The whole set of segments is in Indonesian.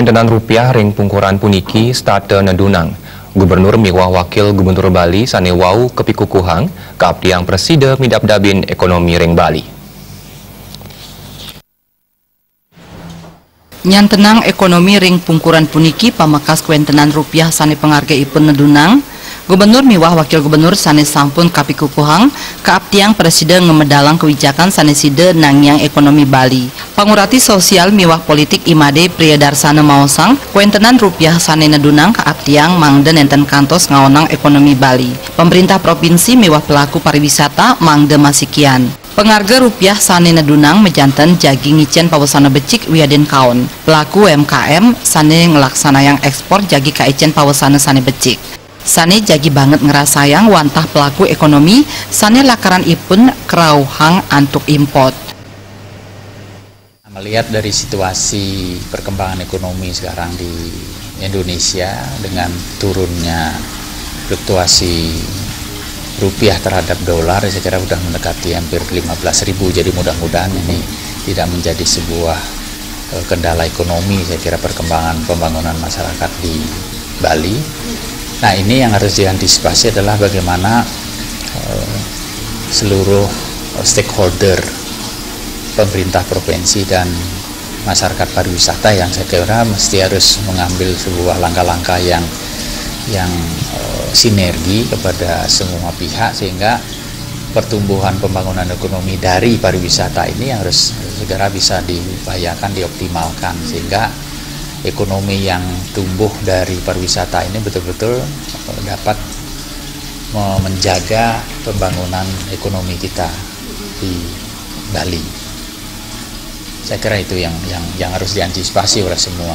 kuentenan rupiah ring pungkuran puniki starte nedunang. Gubernur miwah Wakil Gubernur Bali sanewau kepikukuhang kaabdiang preside midap-dabin ekonomi ring Bali. Nyantenang ekonomi ring pungkuran puniki pamakas kuentenan rupiah sane penghargaipun nedunang. Gubernur miwah Wakil Gubernur sane sampun kapikukuhang kaabdiang presiden ngemedalang kebijakan saneside nangyang ekonomi Bali. Pangurati sosial miwah politik Imade Priyadarsana maosang kuentenan rupiah sane nedunang kaabdiang mangde nenten kantos ngaonang ekonomi Bali. Pemerintah provinsi miwah pelaku pariwisata mangde masikian. Pengharga rupiah sane nedunang mejanten jagi ngicen pawasana becik wiaden kaon. Pelaku UMKM sane ngelaksanayang ekspor jagi kaicen pawasana sane becik. Sane jagi banget ngerasayang wantah pelaku ekonomi sane lakaran ipun kerauhang antuk import. Melihat dari situasi perkembangan ekonomi sekarang di Indonesia dengan turunnya fluktuasi rupiah terhadap dolar, saya kira sudah mendekati hampir 15.000. Jadi mudah-mudahan ini tidak menjadi sebuah kendala ekonomi. Saya kira perkembangan pembangunan masyarakat di Bali. Nah, ini yang harus diantisipasi adalah bagaimana seluruh stakeholder pemerintah provinsi dan masyarakat pariwisata yang saya kira mesti harus mengambil sebuah langkah-langkah yang sinergi kepada semua pihak sehingga pertumbuhan pembangunan ekonomi dari pariwisata ini harus segera bisa diupayakan, dioptimalkan sehingga ekonomi yang tumbuh dari pariwisata ini betul-betul dapat menjaga pembangunan ekonomi kita di Bali. Saya kira itu yang harus diantisipasi oleh semua.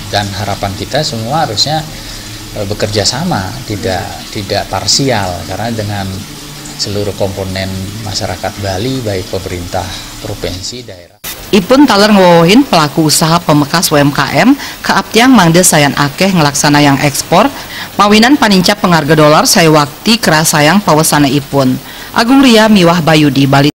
Dan harapan kita semua harusnya bekerja sama, tidak parsial, karena dengan seluruh komponen masyarakat Bali baik pemerintah provinsi, daerah. Ipun taler ngewohin pelaku usaha pemekas UMKM kaabdiang mangde sayan akeh ngelaksanayang ekspor mawinan panincap pengharga dolar saya wakti kerasayang pawasana ipun. Agung Ria miwah Bayudi Bali.